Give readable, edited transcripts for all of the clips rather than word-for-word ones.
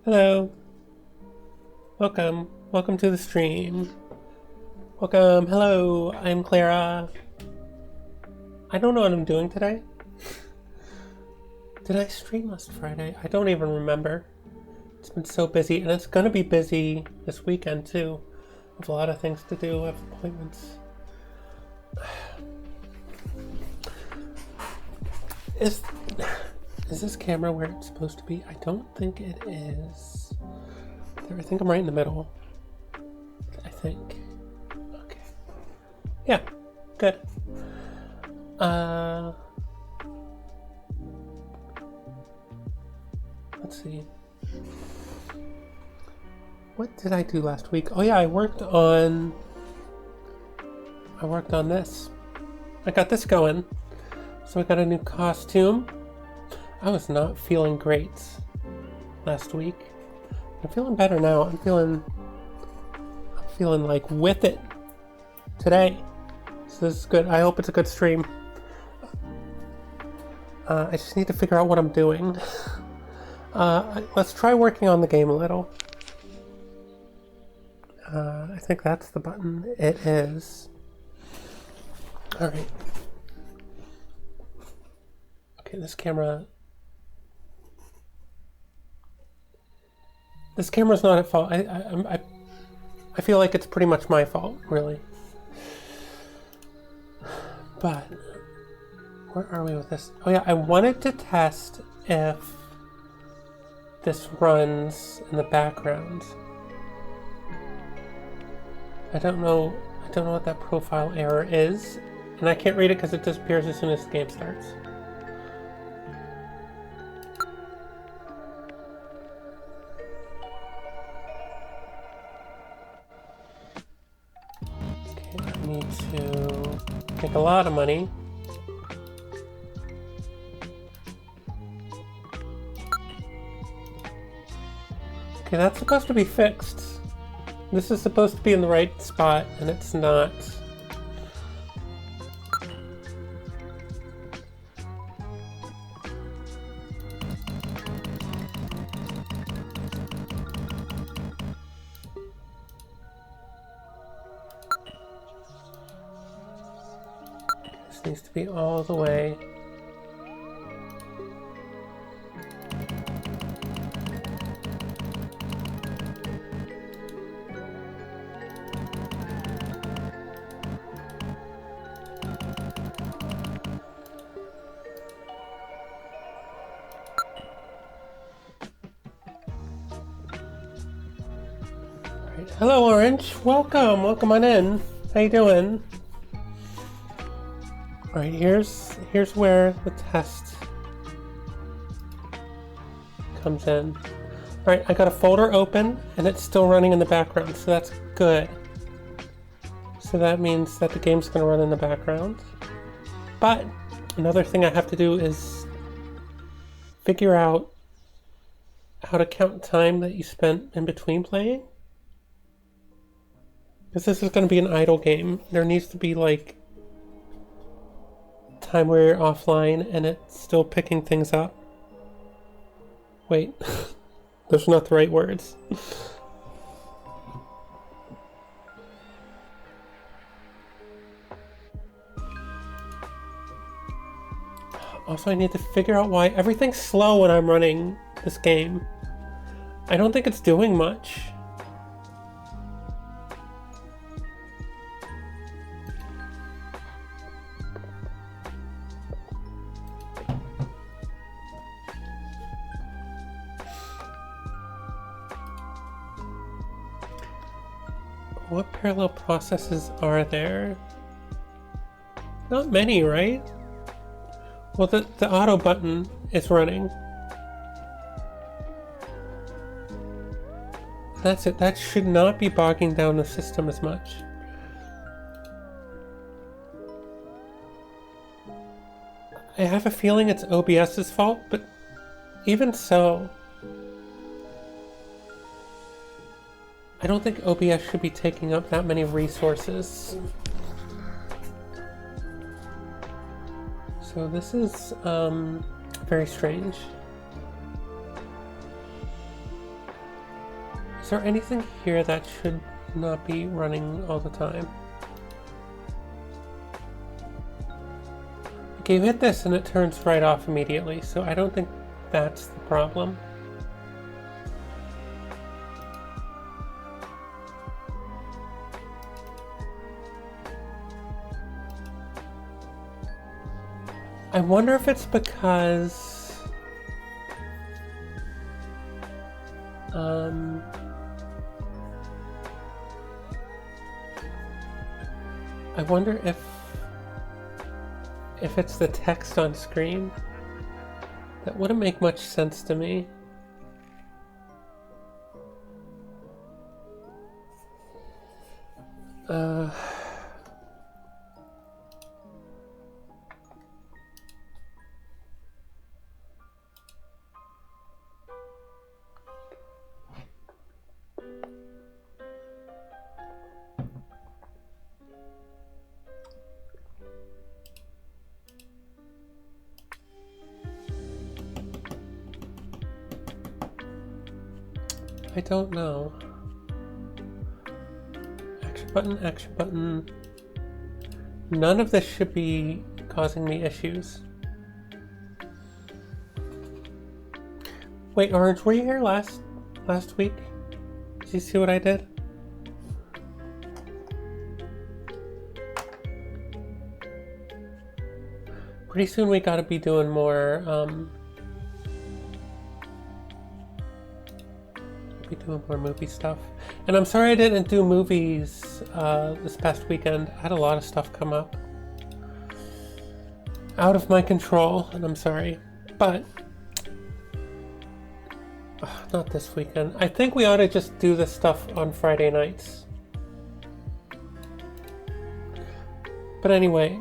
Hello. Welcome to the stream. Welcome. Hello, I'm Clara. I don't know what I'm doing today. Did I stream last Friday? I don't even remember. It's been so busy, and it's gonna be busy this weekend too. I have a lot of things to do. I have appointments. Is this camera where it's supposed to be? I don't think it is. I think I'm right in the middle. I think. Okay. Yeah, good. Let's see. What did I do last week? Oh yeah, I worked on this. I got this going. So I got a new costume. I was not feeling great last week. I'm feeling better now. I'm feeling like with it today. So this is good. I hope it's a good stream. I just need to figure out what I'm doing. Let's try working on the game a little. I think that's the button. It is. All right. Okay, this camera's not at fault. I feel like it's pretty much my fault, really. But where are we with this? Oh yeah, I wanted to test if this runs in the background. I don't know what that profile error is, and I can't read it because it disappears as soon as the game starts. Need to make a lot of money. Okay, that's supposed to be fixed. This is supposed to be in the right spot, and it's not. Needs to be all the way. Right. Hello, Orange. Welcome on in. How you doing? Alright, here's where the test comes in. Alright, I got a folder open and it's still running in the background, so that's good. So that means that the game's gonna run in the background. But another thing I have to do is figure out how to count time that you spent in between playing. Because this is gonna be an idle game. There needs to be like time where you're offline and it's still picking things up. Wait, those are not the right words. Also, I need to figure out why everything's slow when I'm running this game. I don't think it's doing much. What parallel processes are there? Not many, right? Well, the auto button is running. That's it. That should not be bogging down the system as much. I have a feeling it's OBS's fault, but even so, I don't think OBS should be taking up that many resources. So this is very strange. Is there anything here that should not be running all the time? Okay, you hit this and it turns right off immediately, so I don't think that's the problem. I wonder if it's because I wonder if it's the text on screen. That wouldn't make much sense to me. I don't know. Action button, action button. None of this should be causing me issues. Wait, Orange, were you here last week? Did you see what I did? Pretty soon we gotta be doing more, movie stuff. And I'm sorry I didn't do movies this past weekend. I had a lot of stuff come up. Out of my control, and I'm sorry. But, not this weekend. I think we ought to just do this stuff on Friday nights. But anyway,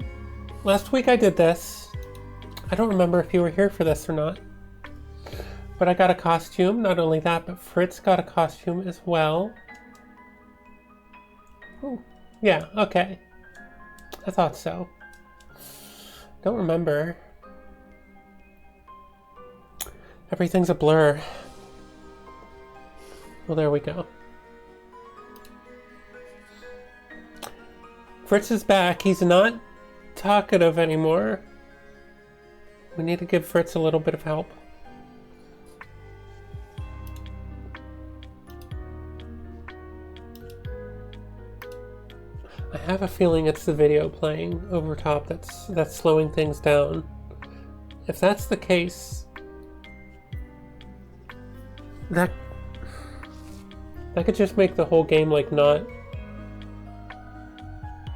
last week I did this. I don't remember if you were here for this or not. But I got a costume. Not only that, but Fritz got a costume as well. Oh, yeah, okay. I thought so. Don't remember. Everything's a blur. Well, there we go. Fritz is back. He's not talkative anymore. We need to give Fritz a little bit of help. I have a feeling it's the video playing over top that's slowing things down. If that's the case, that could just make the whole game like not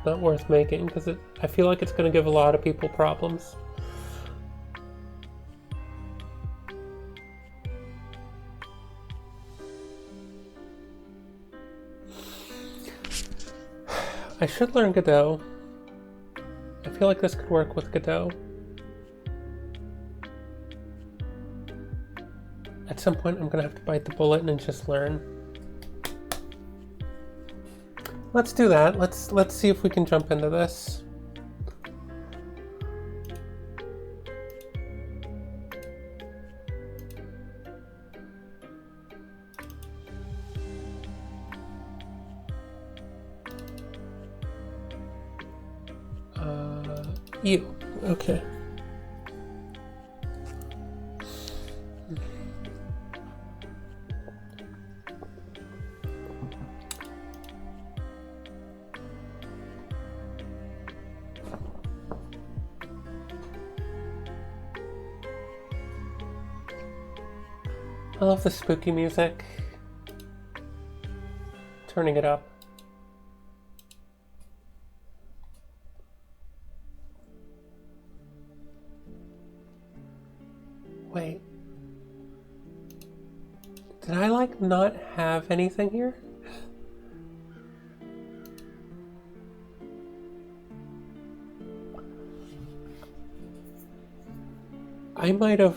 worth making, because I feel like it's going to give a lot of people problems. I should learn Godot. I feel like this could work with Godot. At some point I'm gonna have to bite the bullet and just learn. Let's do that. Let's see if we can jump into this. You. Okay. I love the spooky music. Turning it up. Wait. Did I like not have anything here? I might have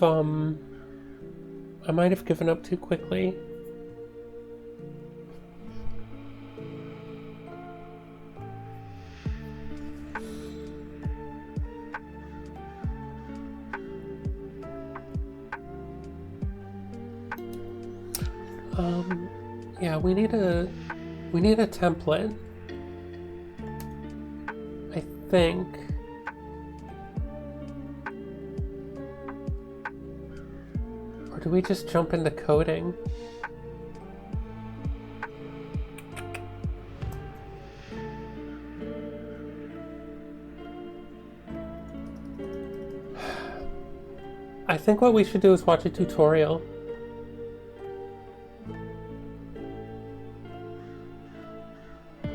given up too quickly. Yeah, we need a template. I think. Or do we just jump into coding? I think what we should do is watch a tutorial.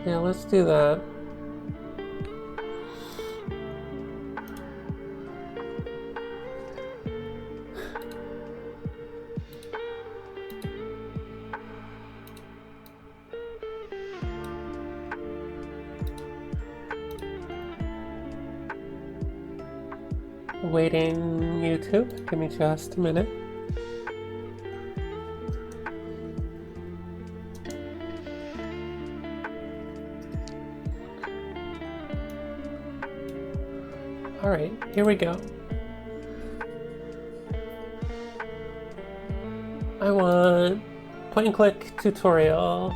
Yeah, let's do that. Waiting YouTube. Give me just a minute. All right, here we go. I want point and click tutorial.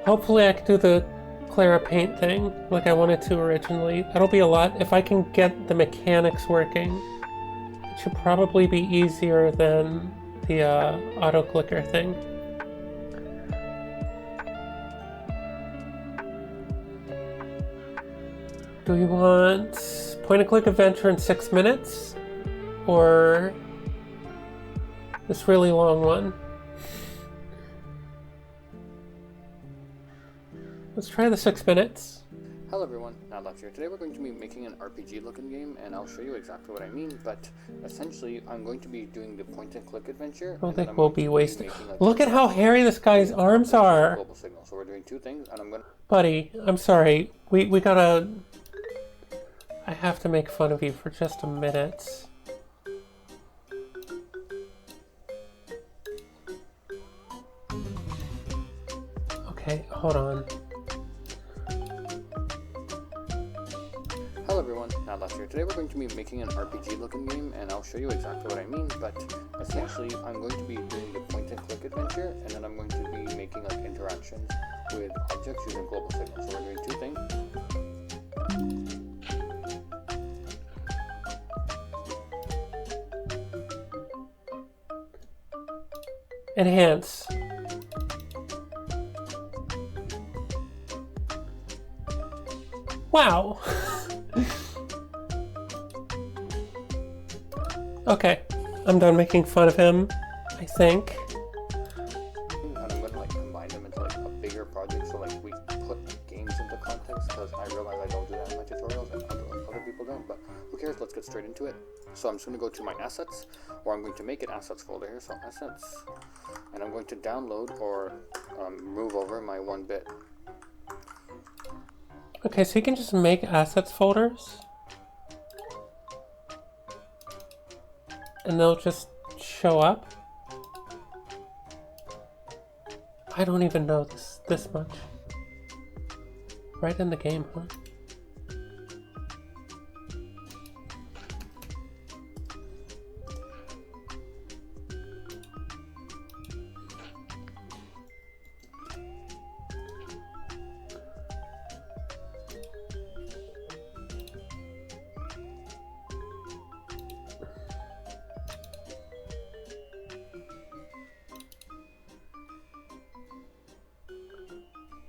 Hopefully I can do the Clara paint thing like I wanted to originally. That'll be a lot. If I can get the mechanics working, it should probably be easier than the auto clicker thing. Do we want point and click adventure in 6 minutes or this really long one? Let's try the 6 minutes. Hello everyone, Nadlaf here. Today we're going to be making an RPG looking game and I'll show you exactly what I mean, but essentially I'm going to be doing the point and click adventure. I don't think we'll be wasting. Look at how hairy this guy's arms are! Global signal. So we're doing two things and I'm gonna... Buddy, I'm sorry. We gotta... I have to make fun of you for just a minute. Okay, hold on. Hello everyone, Nadlaf here. Today we're going to be making an RPG looking game and I'll show you exactly what I mean, but essentially I'm going to be doing the point and click adventure and then I'm going to be making like interactions with objects using global signal. So we're doing two things. Enhance. Wow. Okay, I'm done making fun of him, I think. And I'm going to like combine them into like a bigger project so like we put games into context because I realize I don't do that in my tutorials and other people don't, but who cares, let's get straight into it. So I'm just going to go to my assets, or I'm going to make an assets folder here, so assets, and I'm going to download or move over my 1-bit. Okay, so you can just make assets folders and they'll just show up. I don't even know this much. Right in the game, huh?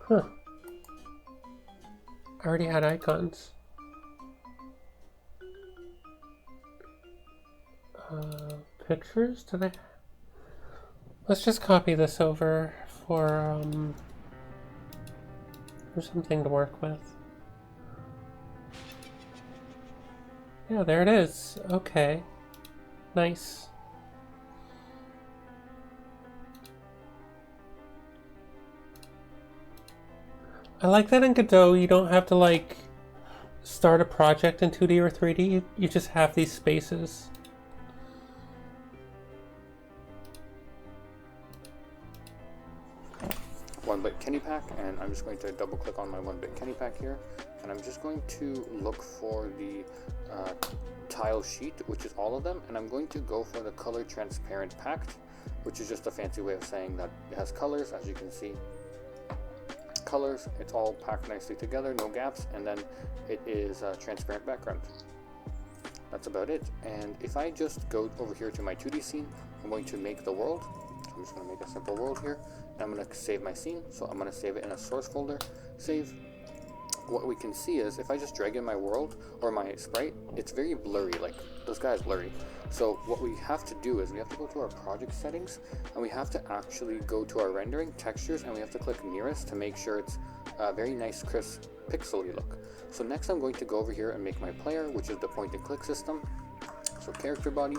Huh. I already had icons. Pictures? Did I? Let's just copy this over for something to work with. Yeah, there it is. Okay. Nice. I like that in Godot you don't have to like start a project in 2D or 3D, you just have these spaces. 1-bit Kenny pack, and I'm just going to double click on my 1-bit Kenny pack here, and I'm just going to look for the tile sheet, which is all of them, and I'm going to go for the color transparent packed, which is just a fancy way of saying that it has colors. As you can see, colors, it's all packed nicely together, no gaps, and then it is a transparent background. That's about it. And if I just go over here to my 2D scene, I'm going to make the world. So I'm just going to make a simple world here, and I'm going to save my scene. So I'm going to save it in a source folder, save. What we can see is if I just drag in my world or my sprite, it's very blurry, like this guy is blurry. So what we have to do is we have to go to our project settings, and we have to actually go to our rendering textures, and we have to click nearest to make sure it's a very nice crisp pixely look. So next I'm going to go over here and make my player, which is the point and click system. So character body,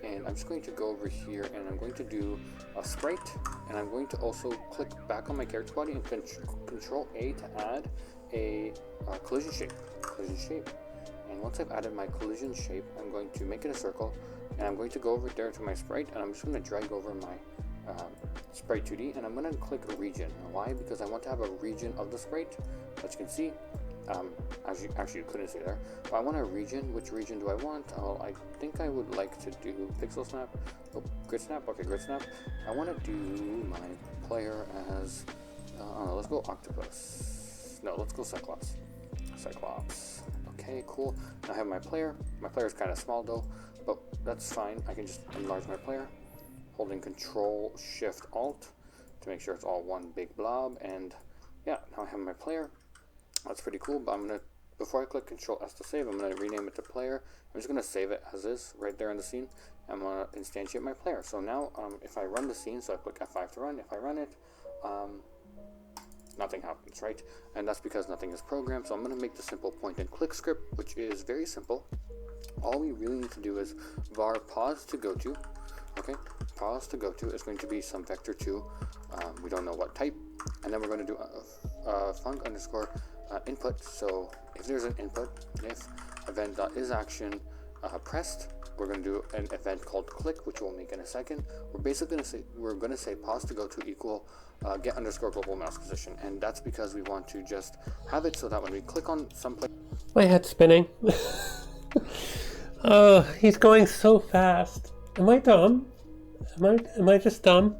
and I'm just going to go over here and I'm going to do a sprite, and I'm going to also click back on my character body and control A to add a collision shape. And once I've added my collision shape, I'm going to make it a circle, and I'm going to go over there to my sprite, and I'm just going to drag over my sprite 2D, and I'm going to click region. Why? Because I want to have a region of the sprite. As you can see, actually you couldn't see there, but I want a region. Which region do I want? Well, I think I would like to do pixel snap. Oh, grid snap. Okay, grid snap. I want to do my player as let's go octopus. No, let's go Cyclops. Okay, cool. Now I have my player. My player is kind of small though, but that's fine. I can just enlarge my player, holding Control Shift Alt to make sure it's all one big blob. And yeah, now I have my player. That's pretty cool. But before I click Control S to save, I'm gonna rename it to player. I'm just gonna save it as is right there in the scene. I'm gonna instantiate my player. So now, if I run the scene, so I click F5 to run. If I run it, nothing happens, right? And that's because nothing is programmed. So I'm going to make the simple point and click script, which is very simple. All we really need to do is var pause to go to. Okay, pause to go to is going to be some vector 2. We don't know what type. And then we're going to do func underscore input. So if there's an input, if event.isAction pressed, we're going to do an event called click, which we'll make in a second. We're basically going to say pause to go to equal get underscore global mouse position, and that's because we want to just have it so that when we click on some place. My head's spinning. Oh, he's going so fast. Am I dumb? Am I just dumb?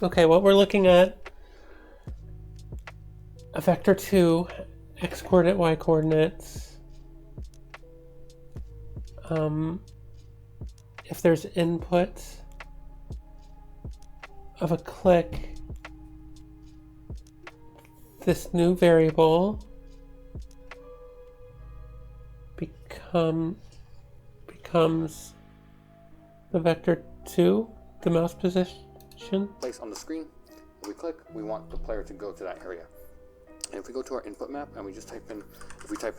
Okay, what we're looking at, a vector 2, x coordinate, y coordinates. If there's input of a click, this new variable becomes the vector 2, the mouse position. Place on the screen, if we click, we want the player to go to that area. And if we go to our input map and we just type in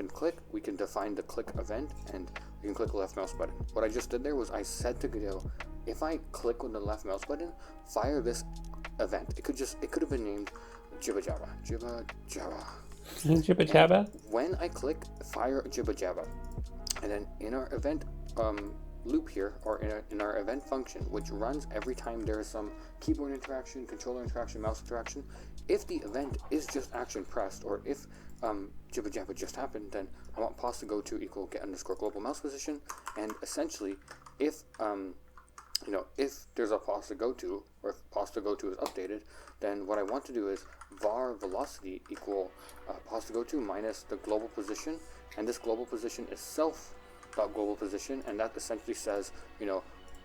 click, we can define the click event, and we can click the left mouse button. What I just did there was I said to Godot, if I click with the left mouse button, fire this event. It could have been named Jibba Jabba. Jibba Jabba? When I click fire Jibba Jabba, and then in our event loop here, or in our event function, which runs every time there is some keyboard interaction, controller interaction, mouse interaction, if the event is just action pressed, or if Jibba Jabba just happened, then I want pause to go to equal get underscore global mouse position. And essentially, if if there's a pause to go to, or if pause to go to is updated, then what I want to do is var velocity equal pause to go to minus the global position, and this global position is self dot global position, and that essentially says,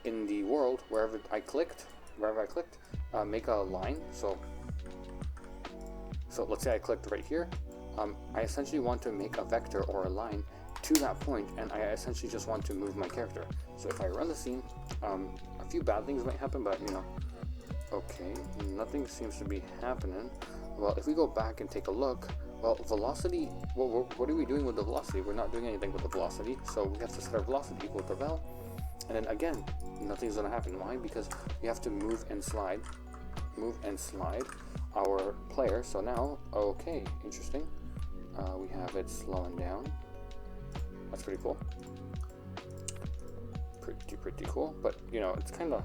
in the world wherever I clicked, make a line. So let's say I clicked right here. I essentially want to make a vector or a line to that point, and I essentially just want to move my character. So if I run the scene, a few bad things might happen, but okay, nothing seems to be happening. Well, if we go back and take a look, well, velocity, what are we doing with the velocity? We're not doing anything with the velocity, so we have to set our velocity equal to vel, and then again, nothing's gonna happen. Why? Because we have to move and slide our player. So now, okay, interesting. We have it slowing down. That's pretty cool. Pretty cool. But it's kind of,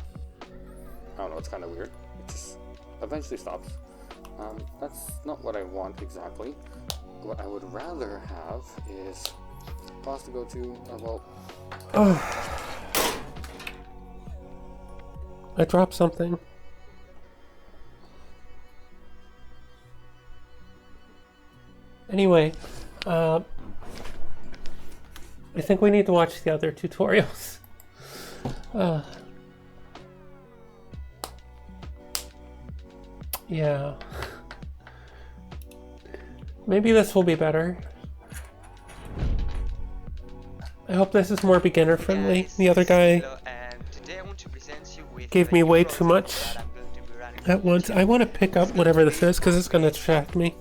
I don't know, it's kind of weird. It just eventually stops. That's not what I want exactly. What I would rather have is boss to go to, well... I dropped something. Anyway, I think we need to watch the other tutorials. Yeah. Maybe this will be better. I hope this is more beginner friendly. The other guy gave me way too much at once. I want to pick up whatever this is because it's going to distract me.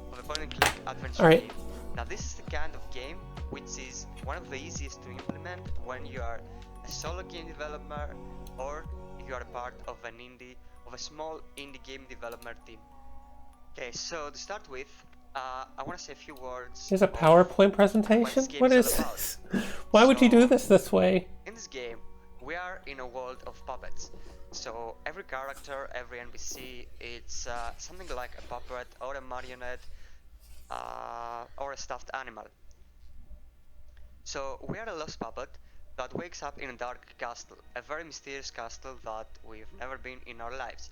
Alright. Now this is the kind of game which is one of the easiest to implement when you are a solo game developer or if you are a part of a small indie game developer team. Okay, so to start with, I want to say a few words. Here's a PowerPoint presentation? What is this? Why would you do this way? In this game, we are in a world of puppets. So every character, every NPC, it's something like a puppet or a marionette or a stuffed animal. So we are a lost puppet that wakes up in a dark castle, a very mysterious castle that we've never been in our lives.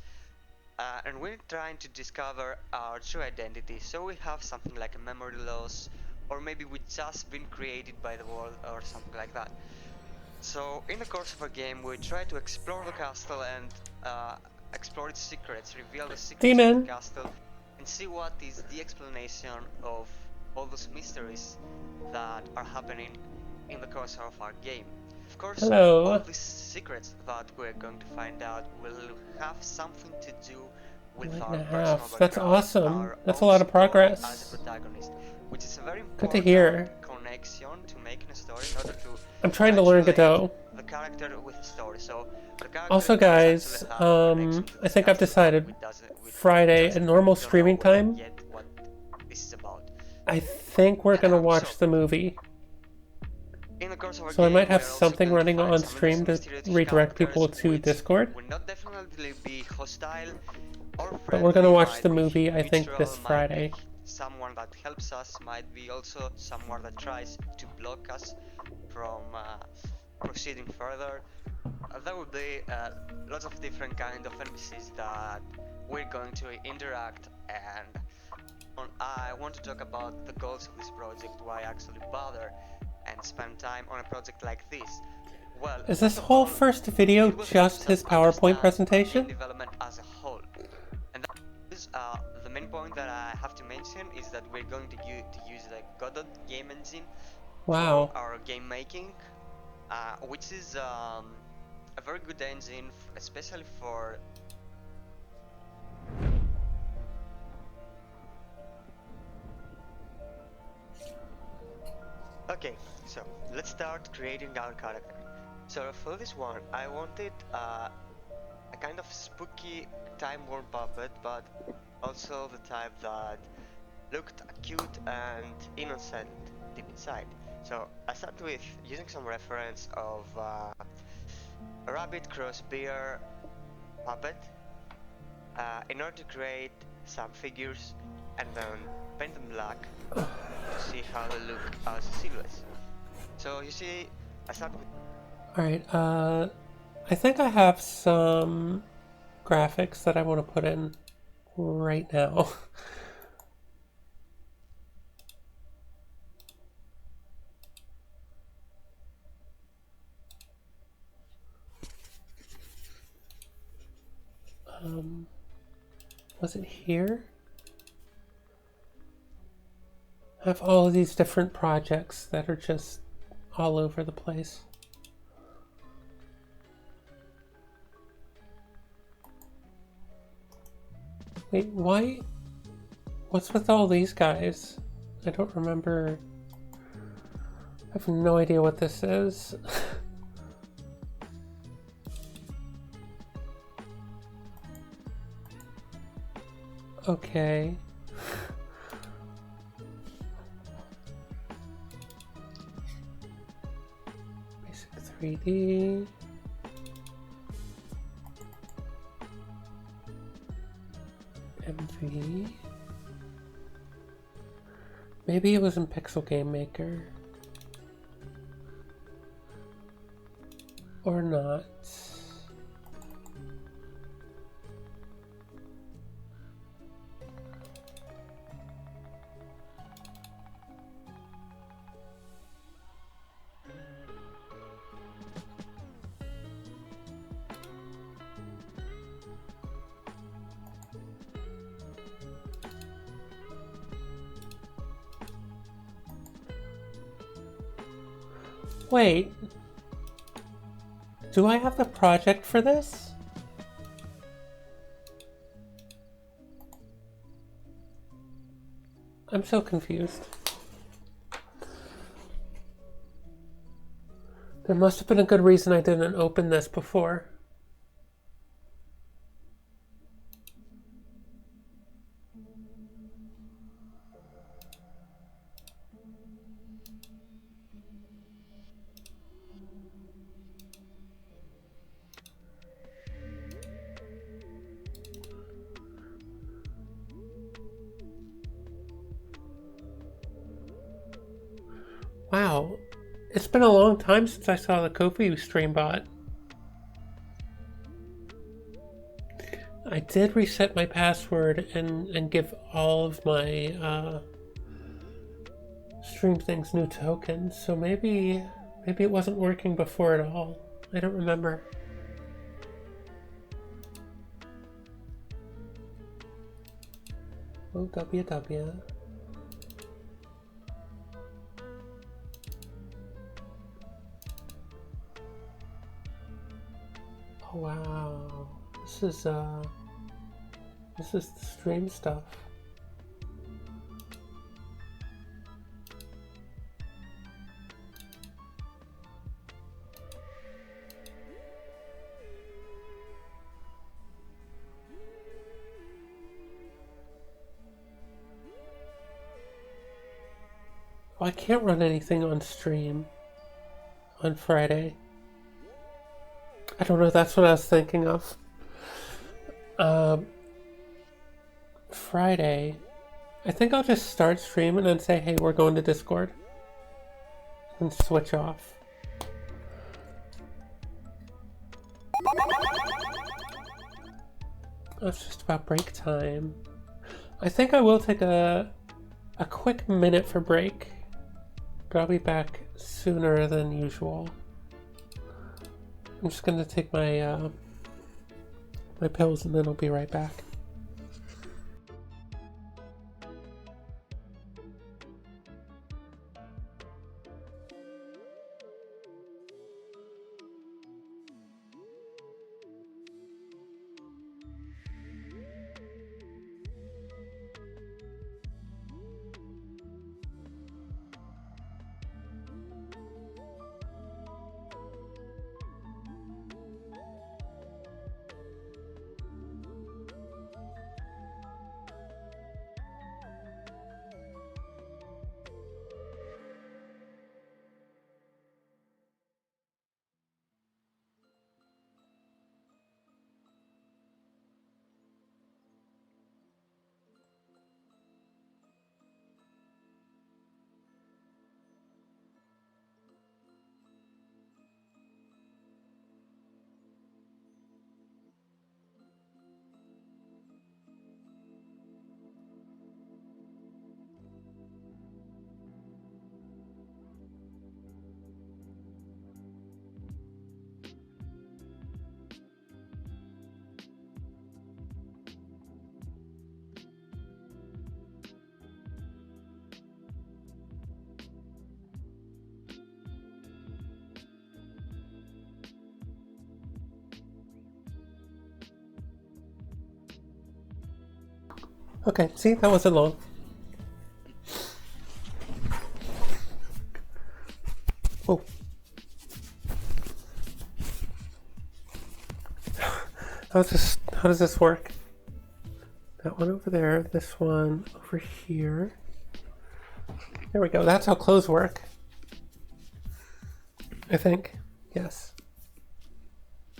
And we're trying to discover our true identity, so we have something like a memory loss, or maybe we've just been created by the world or something like that. So in the course of our game we try to explore the castle and explore its secrets, reveal the secrets of the castle, and see what is the explanation of all those mysteries that are happening in the course of our game. Of course, all these secrets that we're going to find out will have something to do with our personal background. That's awesome. That's a lot of progress. As a protagonist, which is a very good important to hear. Connection to making a story in order to I'm trying to learn Godot. The character with the story. So also guys, I think I've decided Friday at normal streaming time, I think we're gonna watch the movie. So I might have something running on stream to redirect people to Discord. But we're gonna watch the movie, I think, this Friday. Someone that helps us might be also someone that tries to block us from proceeding further. There will be lots of different kind of NPCs that we're going to interact, and I want to talk about the goals of this project, why actually bother and spend time on a project like this. Well, is this whole first video just his PowerPoint presentation? Development as a whole. And that is the main point that I have to mention is that we're going to use the Godot game engine for our game making, which is a very good engine, especially for Okay, so let's start creating our character. So for this one, I wanted a kind of spooky, time-worn puppet, but also the type that looked cute and innocent deep inside. So I started with using some reference of a rabbit cross bear puppet in order to create some figures and then paint them black to see how they look as silhouettes. So you see, I start with... Alright, I think I have some graphics that I want to put in right now. Was it here? I have all of these different projects that are just all over the place. Wait, why? What's with all these guys? I don't remember. I have no idea what this is. Okay. Basic 3D. MV. Maybe it was in Pixel Game Maker. Or not. Wait. Do I have the project for this? I'm so confused. There must have been a good reason I didn't open this before. Wow, it's been a long time since I saw the Kofi stream bot. I did reset my password and give all of my stream things new tokens, so maybe it wasn't working before at all. I don't remember. Oh, WW. Oh wow, this is the stream stuff. Oh, I can't run anything on stream on Friday. I don't know, that's what I was thinking of. Friday, I think I'll just start streaming and say, hey, we're going to Discord. And switch off. It's just about break time. I think I will take a quick minute for break. But I'll be back sooner than usual. I'm just gonna take my my pills and then I'll be right back. Okay, see, that wasn't long. Oh. How does this work? That one over there, this one over here. There we go, that's how clothes work. I think, yes.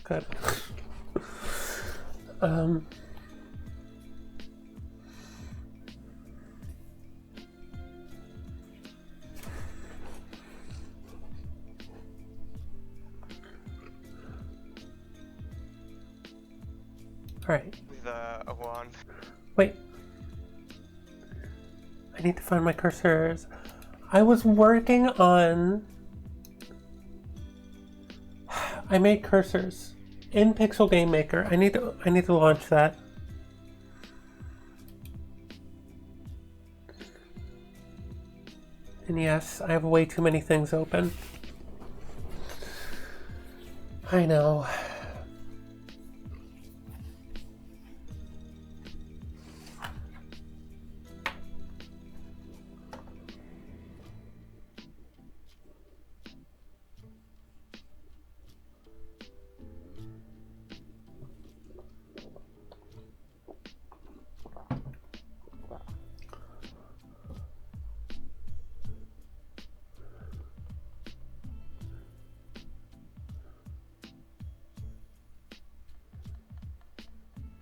Good. Alright. with a one. Wait. I need to find my cursors. I was working on... I made cursors in Pixel Game Maker. I need to launch that. And yes, I have way too many things open. I know.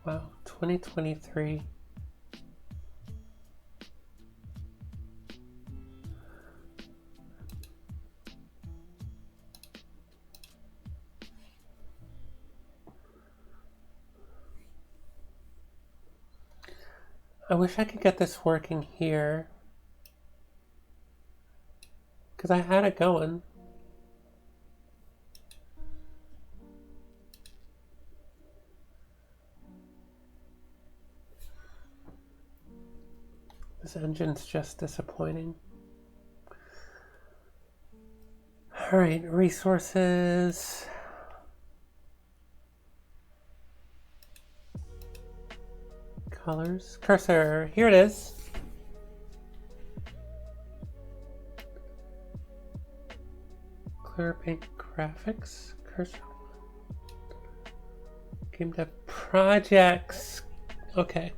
Wow, 2023. I wish I could get this working here. Because I had it going. This engine's just disappointing. Alright, resources. Colors. Cursor. Here it is. Clear paint graphics. Cursor. Game dev projects. Okay.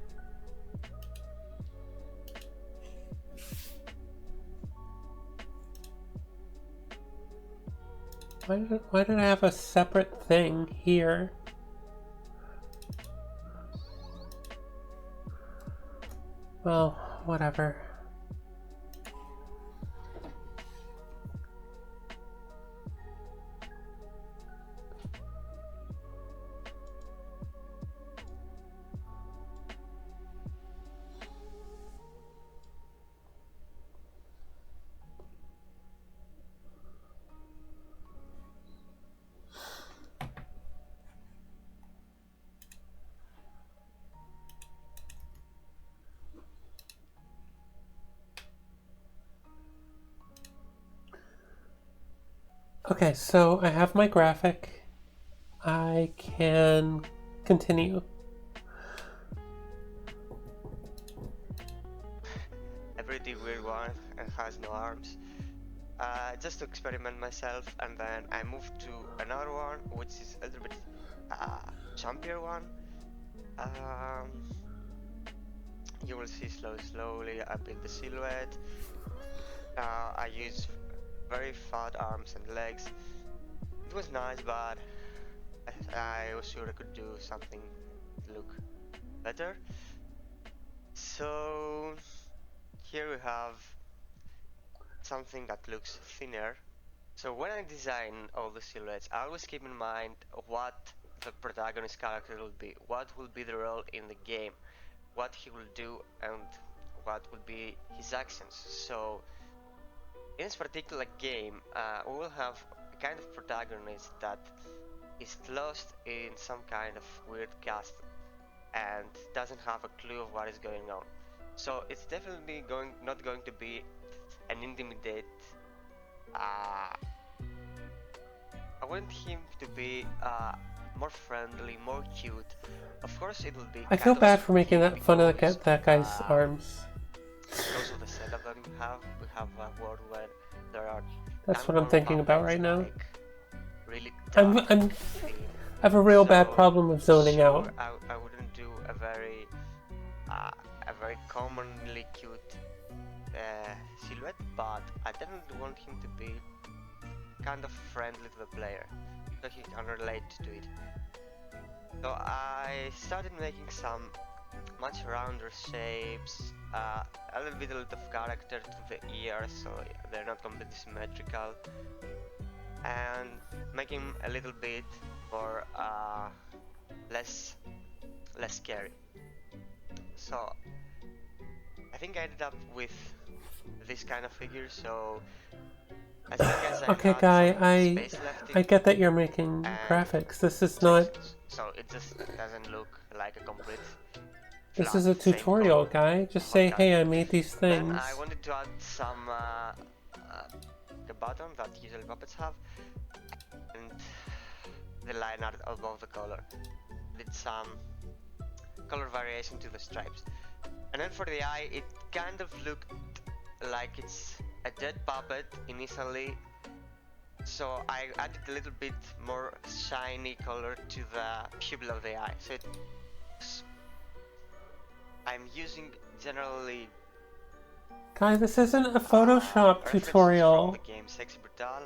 Why did I have a separate thing here? Well, whatever. Okay, so I have my graphic. I can continue. A pretty weird one and has no arms. Just to experiment myself, and then I moved to another one which is a little bit jumpier one. You will see slowly I build the silhouette. I use very fat arms and legs. It was nice, but I was sure I could do something to look better. So here we have something that looks thinner. So when I design all the silhouettes, I always keep in mind what the protagonist character will be, what will be the role in the game, what he will do, and what will be his actions. So in this particular game, we will have a kind of protagonist that is lost in some kind of weird castle and doesn't have a clue of what is going on. So it's definitely not going to be an intimidate. I want him to be more friendly, more cute. Of course, it will be. I feel bad for making that fun of that guy's arms. Because of the setup that we have a world where there are. That's what I'm thinking about right now. Like really I have a real bad problem of zoning out. I wouldn't do a very commonly cute silhouette, but I definitely want him to be kind of friendly to the player, so he can relate to it. So I started making some much rounder shapes, a little bit of character to the ears, so they're not completely symmetrical, and making a little bit more less less scary. So I think I ended up with this kind of figure, so as long as I Okay, had guy, some space left I in, get that you're making and graphics. This is not. textures, so it just doesn't look like a complete This flat is a same tutorial, color guy. Just whole say, time. hey, I made these Then things. I wanted to add some the button that usually puppets have, and the line art above the color. Did some color variation to the stripes. And then for the eye, it kind of looked like it's a dead puppet initially, so I added a little bit more shiny color to the pupil of the eye. So I'm using generally Guy, this isn't a Photoshop references tutorial. from the game Sexy Brutal,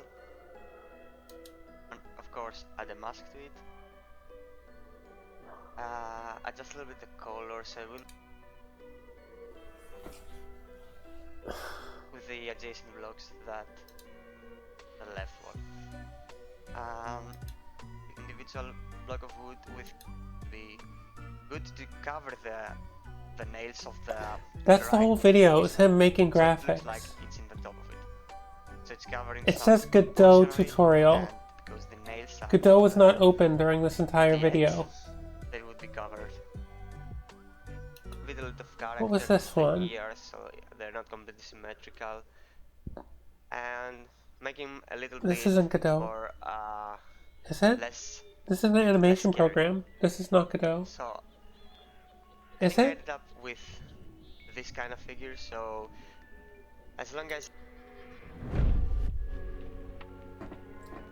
and of course add a mask to it. Adjust a little bit the color, so I will with the adjacent blocks that the left one. Individual block of wood with the good to cover the nails of the That's the right whole video, piece, is him making so it looks graphics. like it's in the top of it. So it's covering It some says Godot portion of it, tutorial. and because the nails are Godot was not open during this entire the video. edge, they would be covered. With a lot of character What was this one? ears, so they're not completely symmetrical, and making a little This bit isn't Godot. more Is it? less. This is an animation scary. program. This is not Godot. So I Is think I it? ended up with this kind of figure, so as long as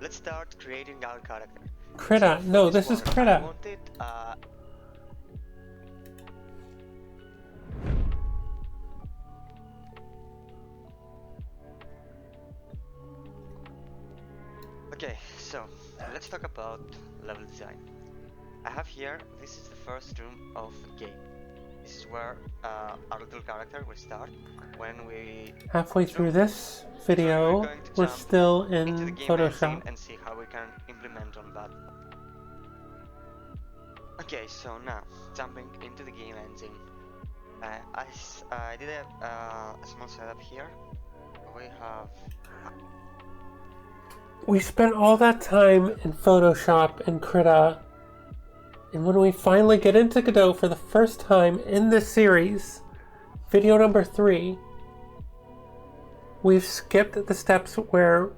let's start creating our character. Krita. So No, for this is one, I Krita. wanted okay, so let's talk about level design. I have here, this is the first room of the game. This is where our little character will start when we Halfway through this So video, we're going to we're jump still into the in game engine Photoshop. and see how we can implement on that. Okay, so now jumping into the game engine. I did a small setup here. We have We spent all that time in Photoshop and Krita, and when we finally get into Godot for the first time in this series, video number 3, we've skipped the steps where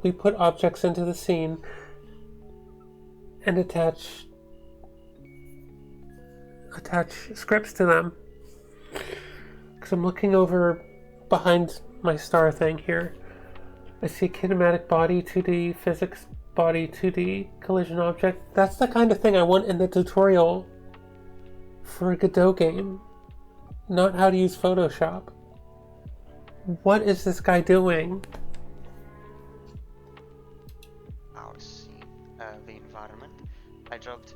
we put objects into the scene and attach scripts to them. Because I'm looking over behind my star thing here. I see kinematic body, 2D physics body, 2D collision object. That's the kind of thing I want in the tutorial for a Godot game, not how to use Photoshop. What is this guy doing? our scene, the environment. I dropped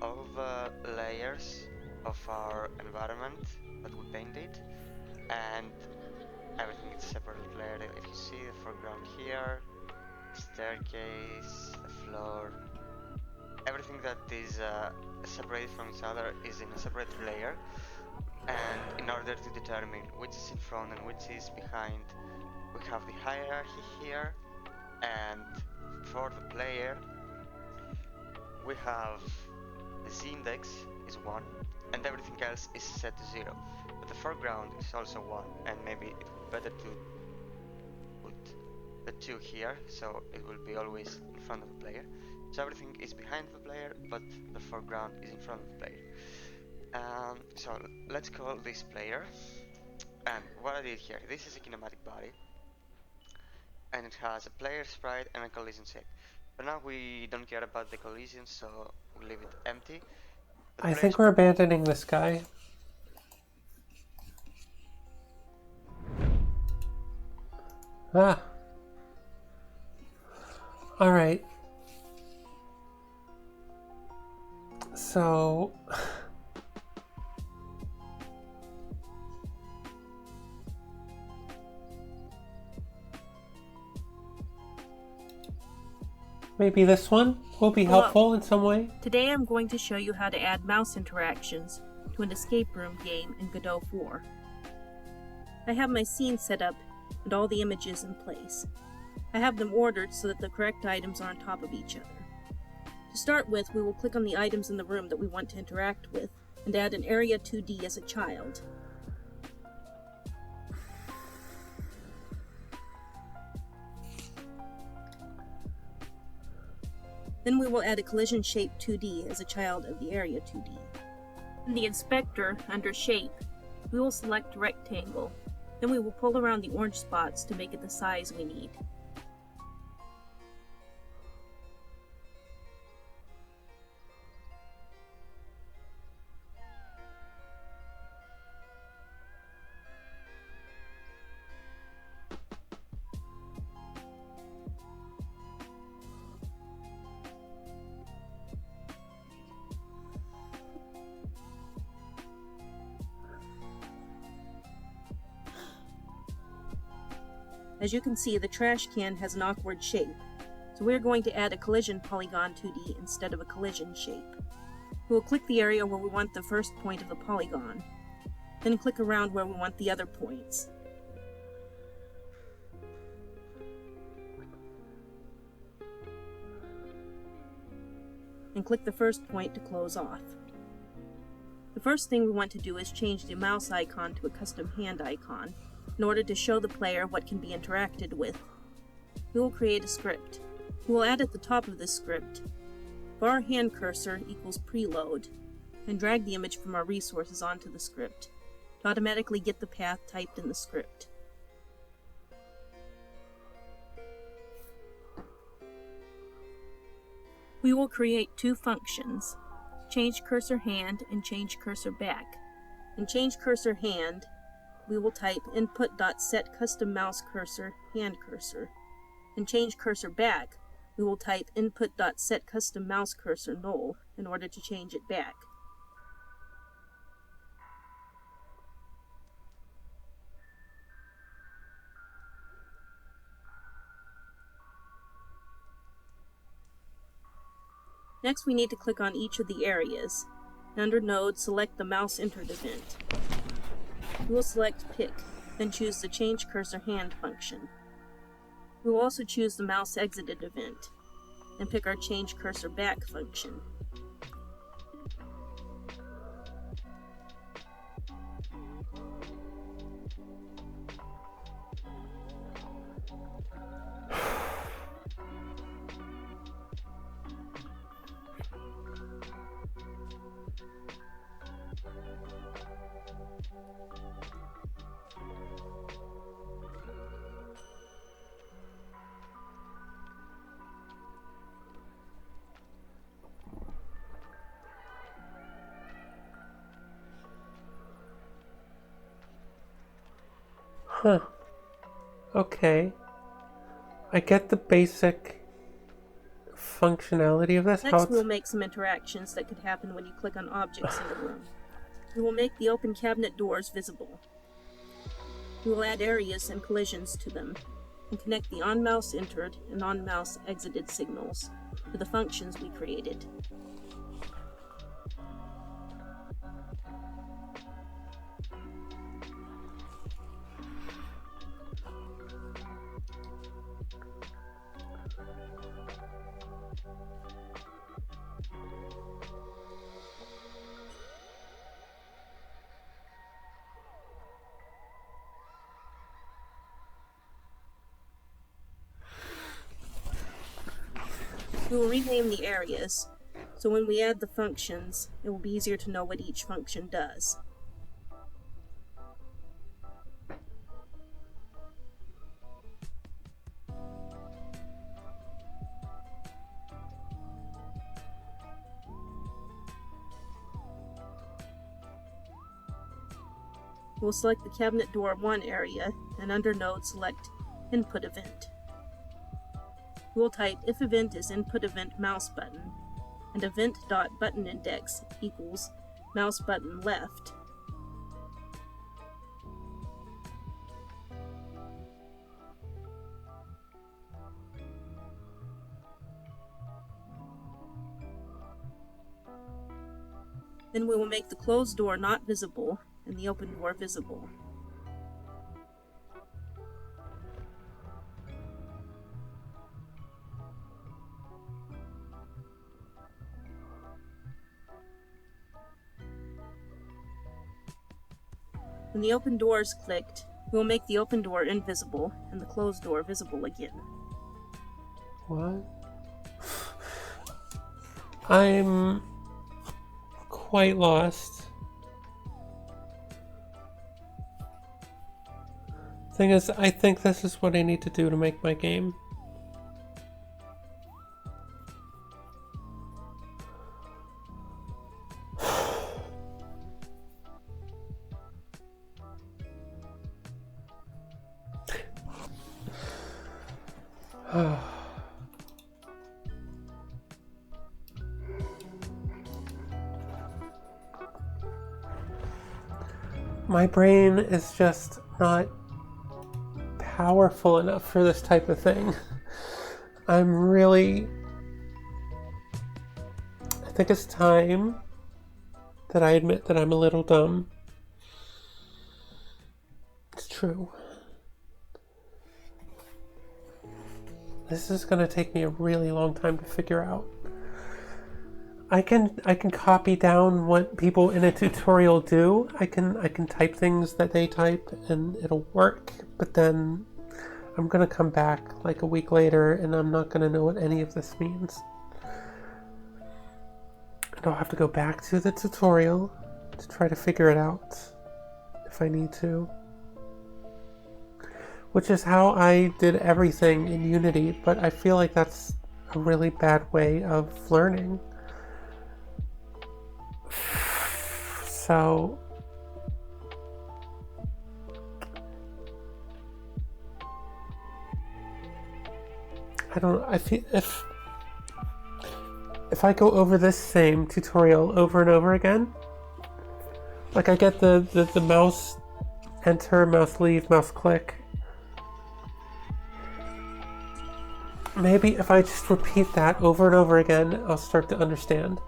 all the layers of our environment that we painted, and everything is separately layered. If you see the foreground here, the staircase, the floor, everything that is separated from each other is in a separate layer. And in order to determine which is in front and which is behind, we have the hierarchy here, and for the player we have the z index is 1 and everything else is set to 0, but the foreground is also 1, and maybe it would be better to put the 2 here so it will be always in front of the player. So everything is behind the player, but the foreground is in front of the player. So let's call this player, and what I did here, this is a kinematic body, and it has a player sprite and a collision shape. But now we don't care about the collision, so we leave it empty. But I think we're abandoning this guy. Ah. Alright. So... Maybe this one will be Hello. helpful in some way. Today I'm going to show you how to add mouse interactions to an escape room game in Godot 4. I have my scene set up and all the images in place. I have them ordered so that the correct items are on top of each other. To start with, we will click on the items in the room that we want to interact with and add an Area 2D as a child. Then we will add a collision shape 2D as a child of the Area 2D. In the inspector, under shape, we will select rectangle. Then we will pull around the orange spots to make it the size we need. As you can see, the trash can has an awkward shape, so we're going to add a collision polygon 2D instead of a collision shape. We will click the area where we want the first point of the polygon, then click around where we want the other points. And click the first point to close off. The first thing we want to do is change the mouse icon to a custom hand icon, in order to show the player what can be interacted with. We will create a script. We will add at the top of this script var hand cursor equals preload, and drag the image from our resources onto the script to automatically get the path typed in the script. We will create two functions, change cursor hand and change cursor back. In change cursor hand, we will type input.setCustomMouseCursor hand cursor. In change cursor back, we will type input.setCustomMouseCursor null in order to change it back. Next, we need to click on each of the areas. Under Node, select the mouse entered event. We will select Pick, then choose the Change Cursor Hand function. We will also choose the Mouse Exited event, and pick our Change Cursor Back function. Huh. Okay. I get the basic functionality of this. Next, we will make some interactions that could happen when you click on objects in the room. We will make the open cabinet doors visible. We will add areas and collisions to them, and connect the on-mouse entered and on-mouse exited signals to the functions we created. We will rename the areas, so when we add the functions, it will be easier to know what each function does. We'll select the cabinet door 1 area, and under Node select Input Event. We will type if event is input event mouse button, and event.buttonIndex equals mouse button left. Then we will make the closed door not visible and the open door visible. When the open door is clicked, we will make the open door invisible and the closed door visible again. What? I'm quite lost. Thing is, I think this is what I need to do to make my game. My brain is just not powerful enough for this type of thing. I think it's time that I admit that I'm a little dumb. It's true. This is gonna take me a really long time to figure out. I can copy down what people in a tutorial do. I can type things that they type and it'll work, but then I'm gonna come back like a week later and I'm not gonna know what any of this means. And I'll have to go back to the tutorial to try to figure it out if I need to. Which is how I did everything in Unity, but I feel like that's a really bad way of learning. So I feel if I go over this same tutorial over and over again, like I get the mouse enter, mouse leave, mouse click. Maybe if I just repeat that over and over again, I'll start to understand.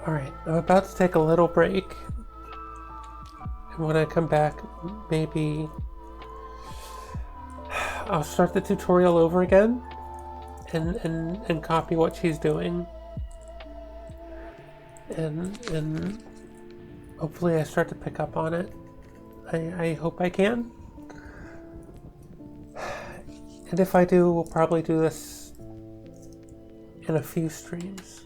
Alright, I'm about to take a little break. And when I come back, maybe I'll start the tutorial over again and copy what she's doing. And hopefully I start to pick up on it. I hope I can. And if I do, we'll probably do this in a few streams.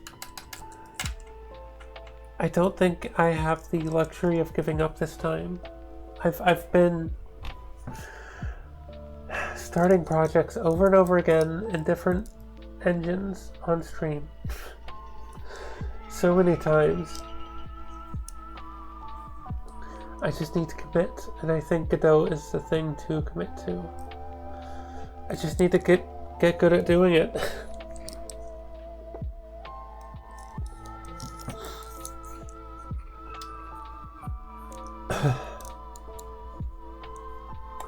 I don't think I have the luxury of giving up this time. I've been starting projects over and over again in different engines on stream. So many times. I just need to commit, and I think Godot is the thing to commit to. I just need to get good at doing it.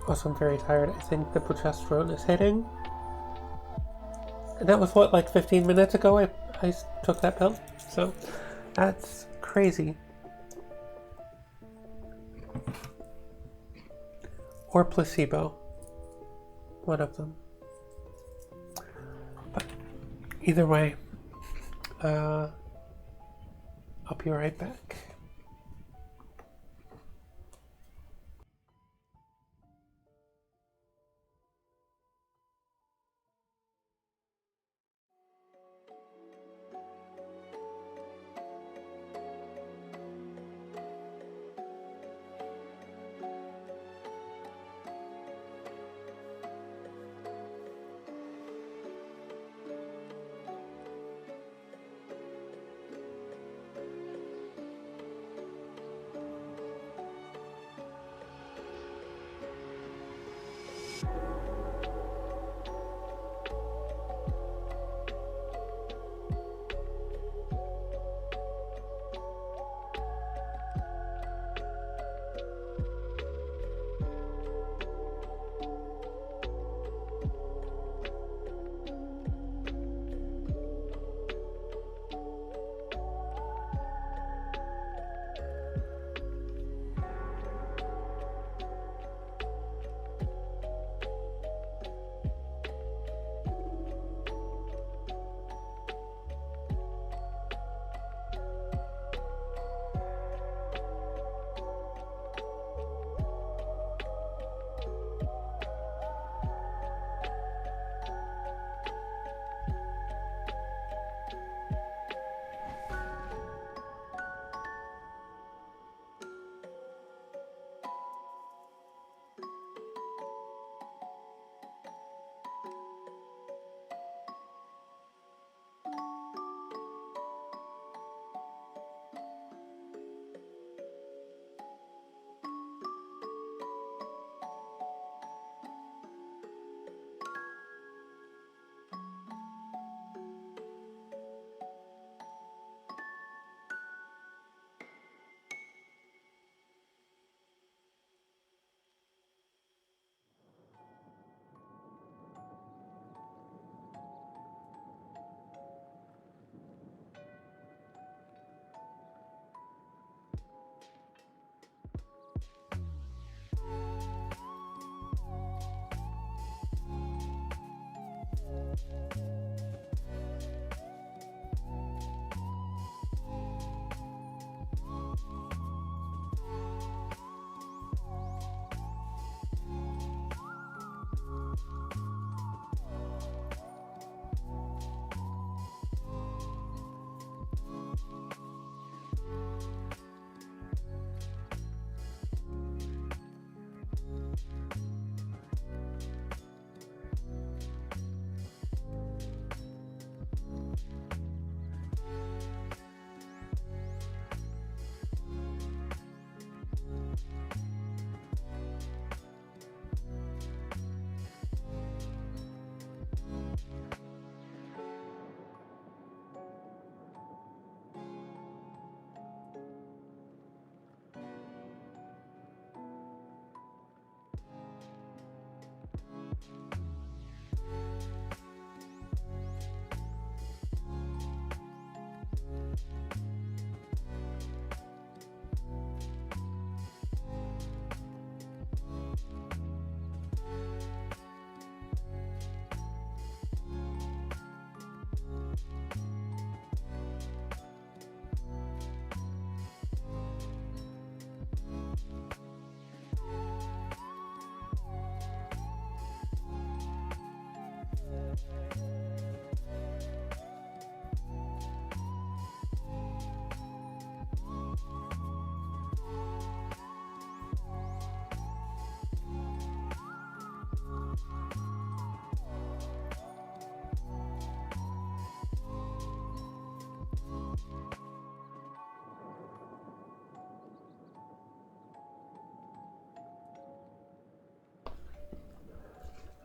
Also, I'm very tired. I think the progesterone is hitting. And that was what, like 15 minutes ago I took that pill? So, that's crazy. Or placebo. One of them. But either way, I'll be right back.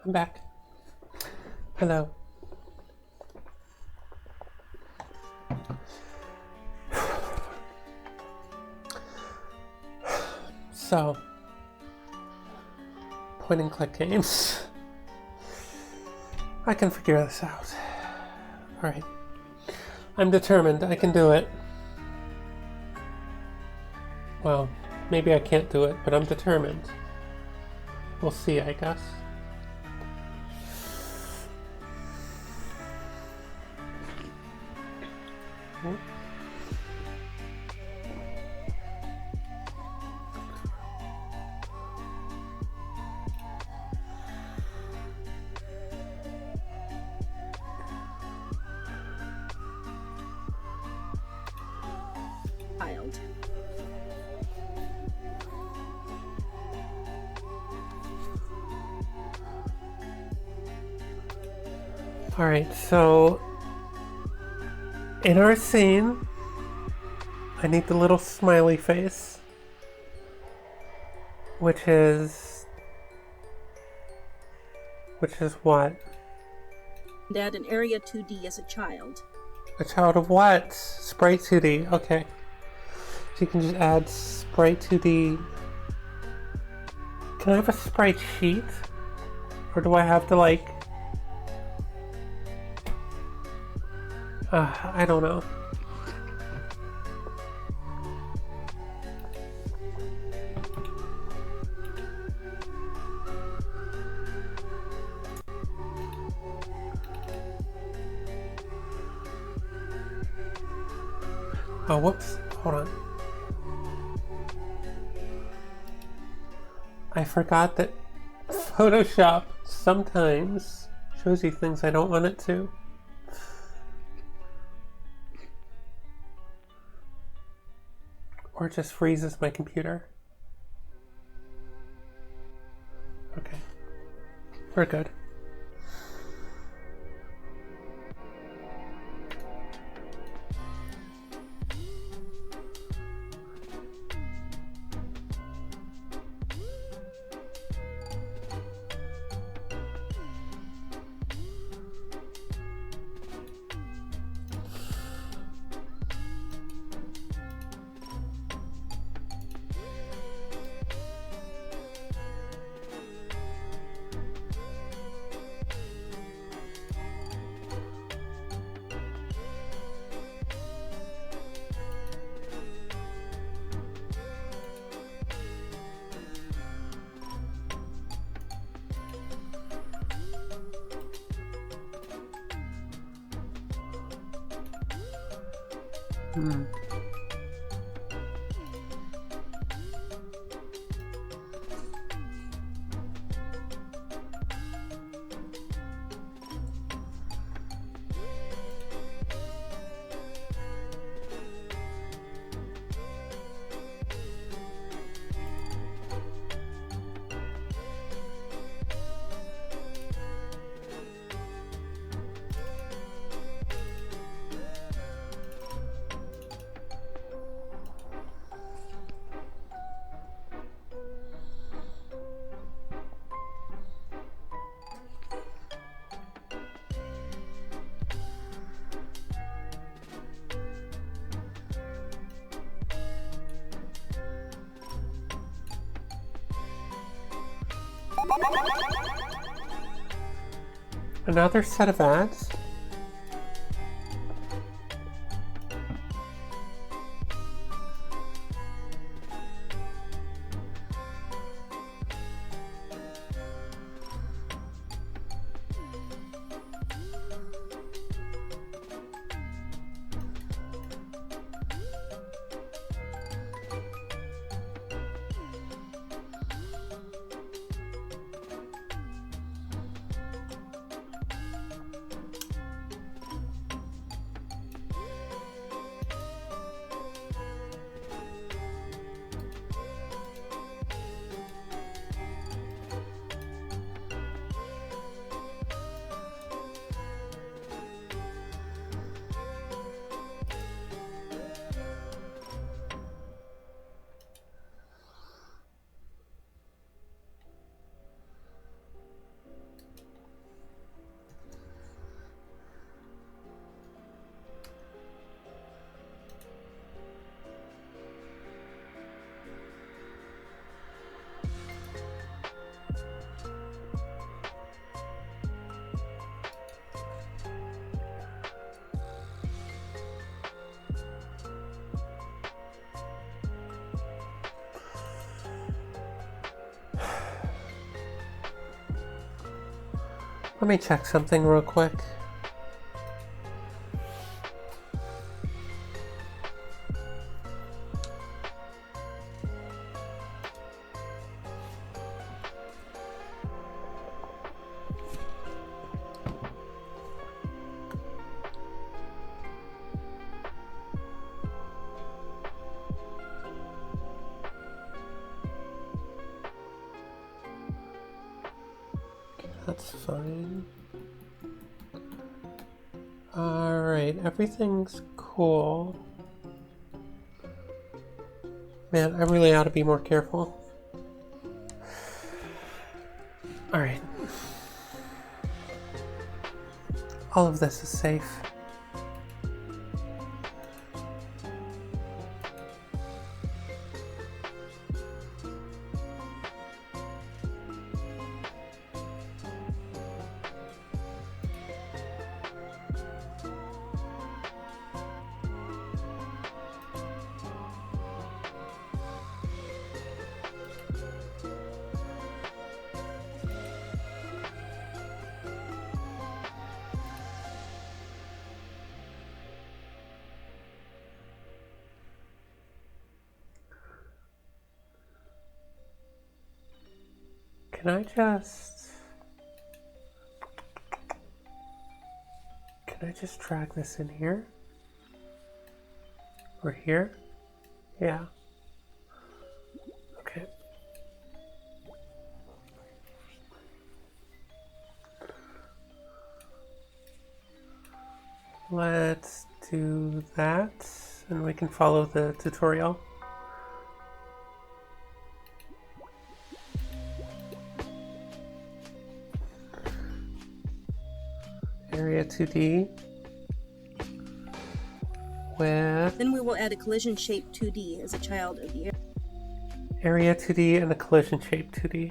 I'm back. Hello. So, point and click games. I can figure this out. Alright. I'm determined. I can do it. Well, maybe I can't do it, but I'm determined. We'll see, I guess. Child. Alright, so in our scene, I need the little smiley face, which is what? And add an area 2D as a child. A child of what? Sprite 2D, okay. So you can just add Sprite 2D. Can I have a sprite sheet? Or do I have to like... I don't know. Oh, whoops. Hold on. I forgot that Photoshop sometimes shows you things I don't want it to. Or just freezes my computer. Okay. We're good. Another set of ads? Let me check something real quick. That's fine. Alright, everything's cool. Man, I really ought to be more careful. Alright. All of this is safe. Can I just drag this in here? Or here? Yeah. Okay. Let's do that, and we can follow the tutorial. Area 2D with... Then we will add a collision shape 2D as a child of the Area 2D and a collision shape 2D.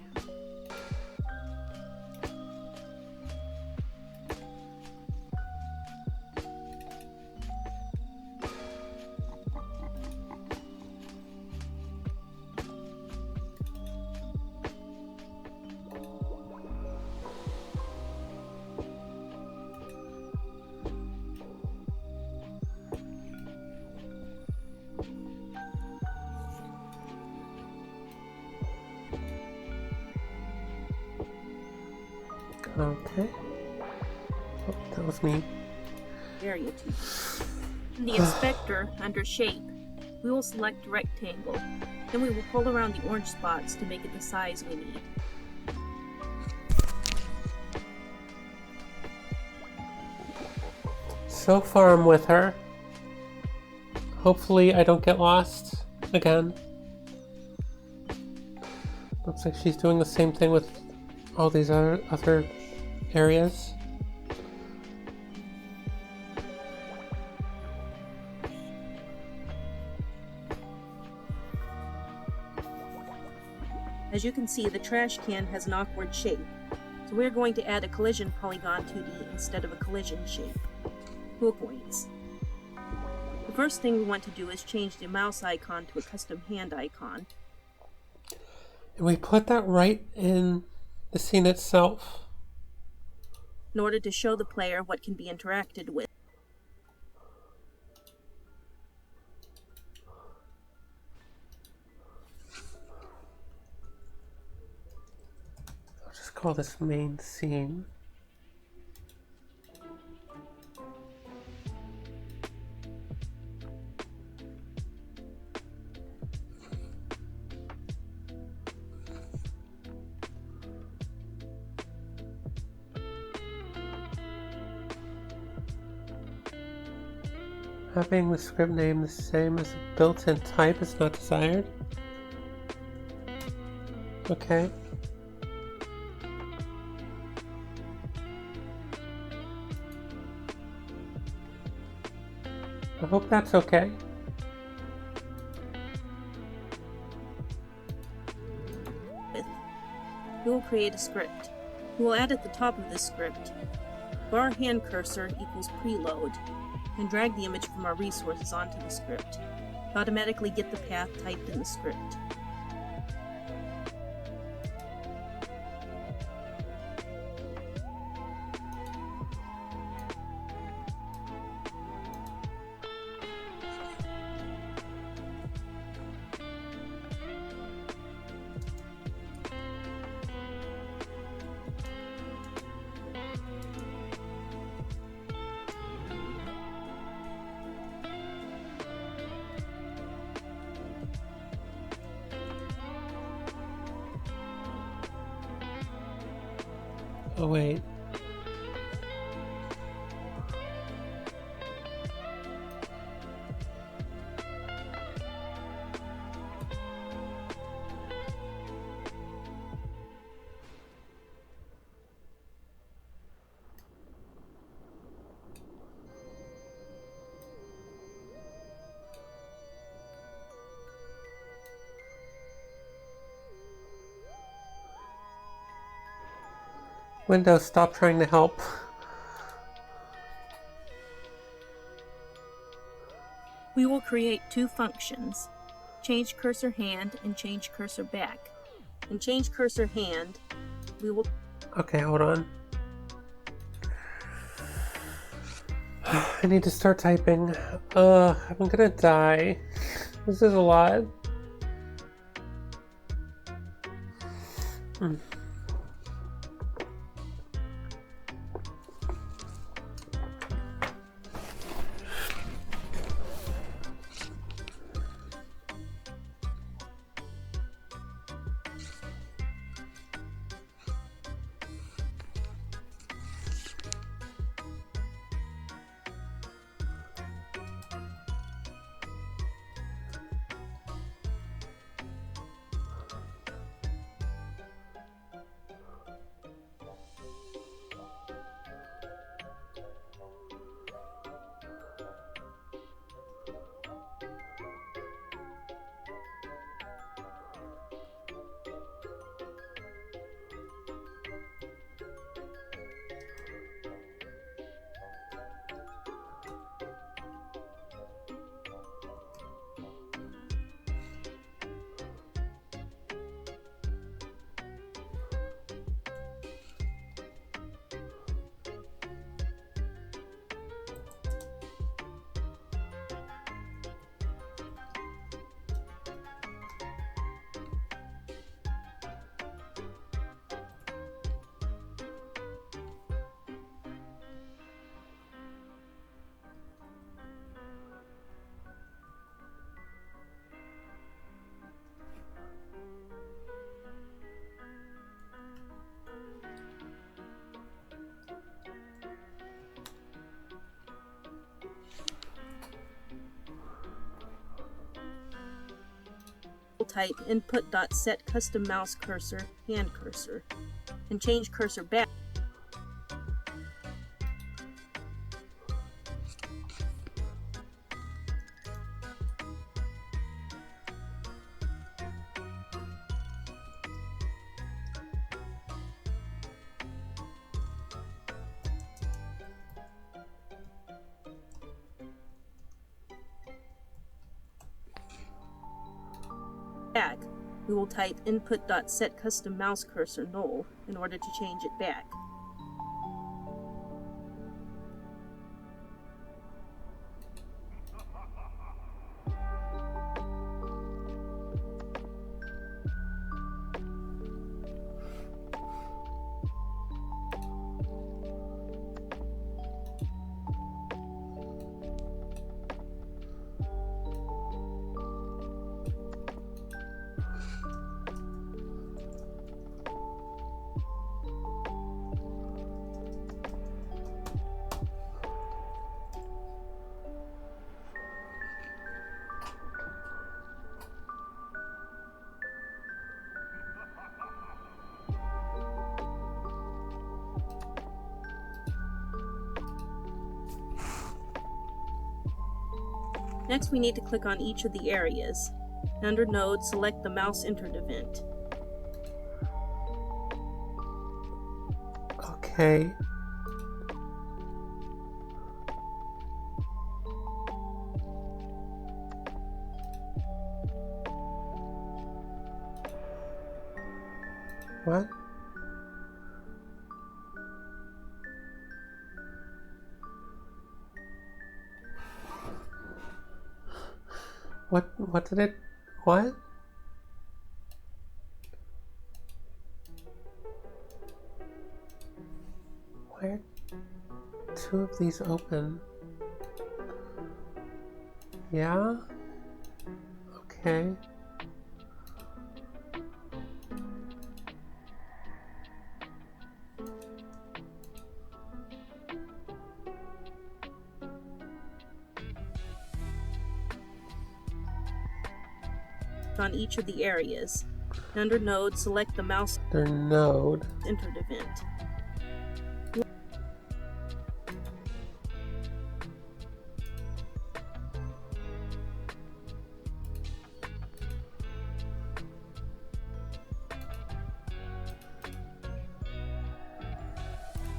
Okay. Oh, that was me. area 2. In the inspector, under shape, we will select rectangle. Then we will pull around the orange spots to make it the size we need. So far I'm with her. Hopefully I don't get lost again. Looks like she's doing the same thing with all these other areas. As you can see, the trash can has an awkward shape, so we're going to add a collision polygon 2D instead of a collision shape. Cool points. The first thing we want to do is change the mouse icon to a custom hand icon. And we put that right in the scene itself, in order to show the player what can be interacted with. I'll just call this main scene. Having the script name the same as the built-in type is not desired. Okay. I hope that's okay. We will create a script. We will add at the top of this script bar hand cursor equals preload, and drag the image from our resources onto the script to automatically get the path typed in the script. Oh wait. Windows, stop trying to help. We will create two functions, change cursor hand and change cursor back. In change cursor hand, we will... Okay, hold on. I need to start typing. I'm gonna die. This is a lot. type input.set custom mouse cursor hand cursor and change cursor back. We will type input.set custom mouse cursor null in order to change it back. Next, we need to click on each of the areas. Under Node, select the mouse entered event. Okay. What? What did it... What? Why are two of these open? Yeah? Okay. on each of the areas. Under Node, select the mouse Their node. entered event.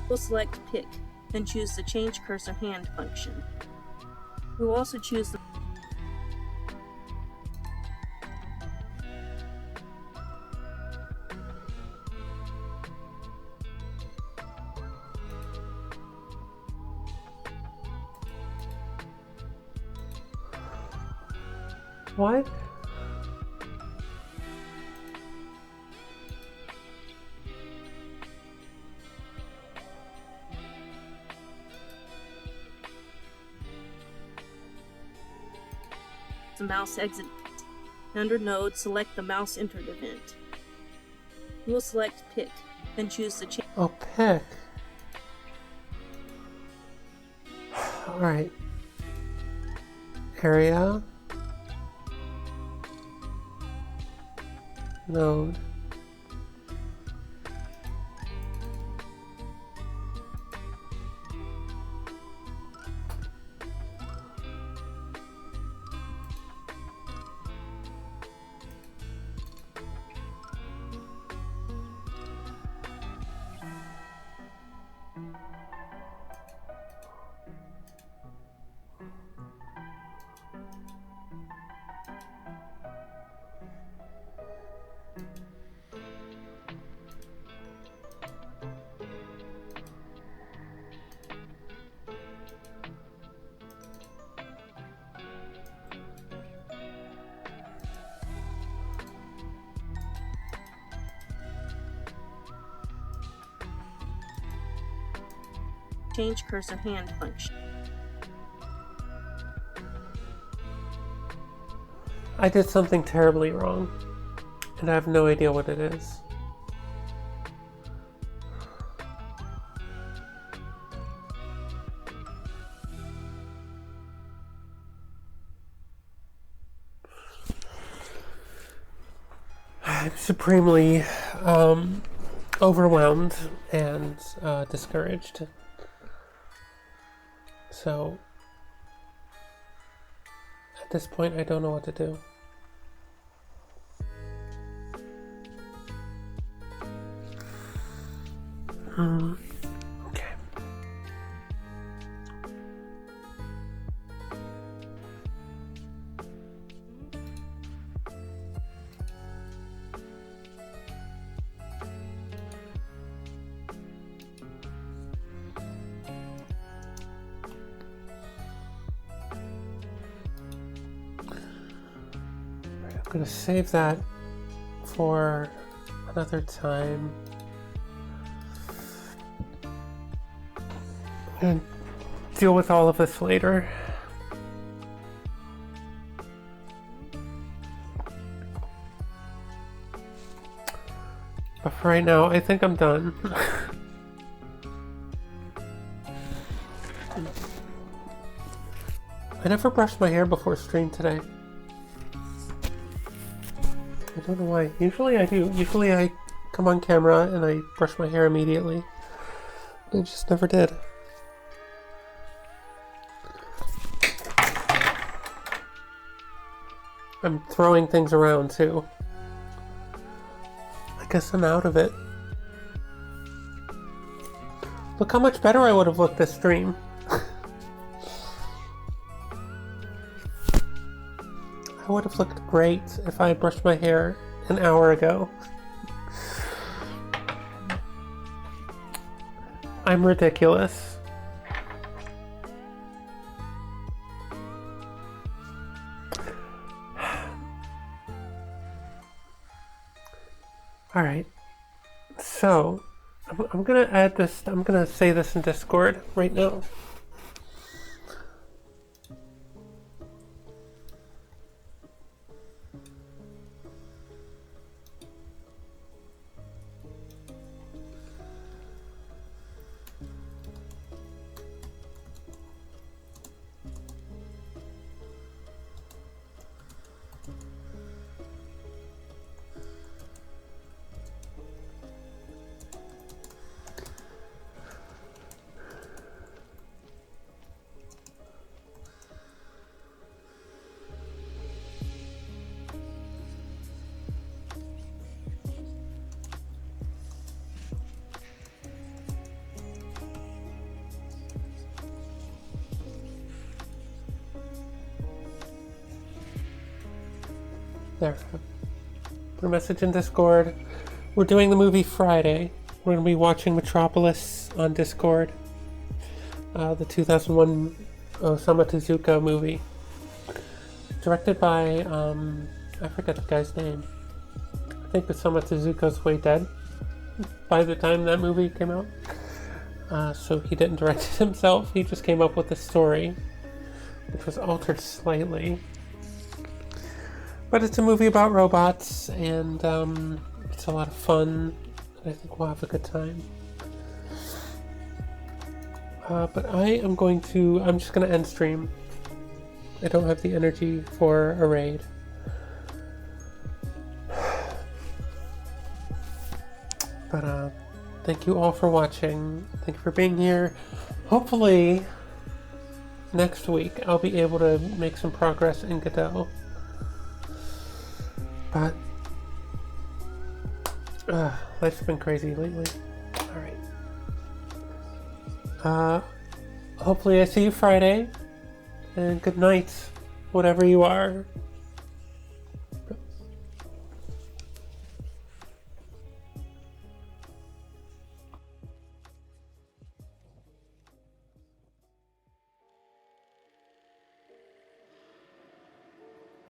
We'll select Pick, then choose the Change Cursor Hand function. We will also choose the What? mouse exit. Under Node, select the mouse entered event. We'll select Pick, then choose the change. Oh, pick. Alright. Area. Node. Change Cursor Hand function. I did something terribly wrong, and I have no idea what it is. I'm supremely overwhelmed and discouraged. So, at this point, I don't know what to do. Okay. I'm gonna save that for another time. And deal with all of this later. But for right now, I think I'm done. I never brushed my hair before stream today. I don't know why. Usually I do. Usually I come on camera and I brush my hair immediately. I just never did. I'm throwing things around too. I guess I'm out of it. Look how much better I would have looked this stream. I would have looked great if I had brushed my hair an hour ago. I'm ridiculous. Alright, so I'm gonna add this, I'm gonna say this in Discord right now. There. Put a message in Discord. We're doing the movie Friday. We're going to be watching Metropolis on Discord. The 2001 Osamu Tezuka movie. Directed by, I forget the guy's name. I think Osamu Tezuka's way dead by the time that movie came out. So he didn't direct it himself. He just came up with the story, which was altered slightly. But it's a movie about robots, and it's a lot of fun. I think we'll have a good time. But I'm just going to end stream. I don't have the energy for a raid. But thank you all for watching. Thank you for being here. Hopefully, next week I'll be able to make some progress in Godot. But life's been crazy lately. Alright. Hopefully I see you Friday. And good night, whatever you are.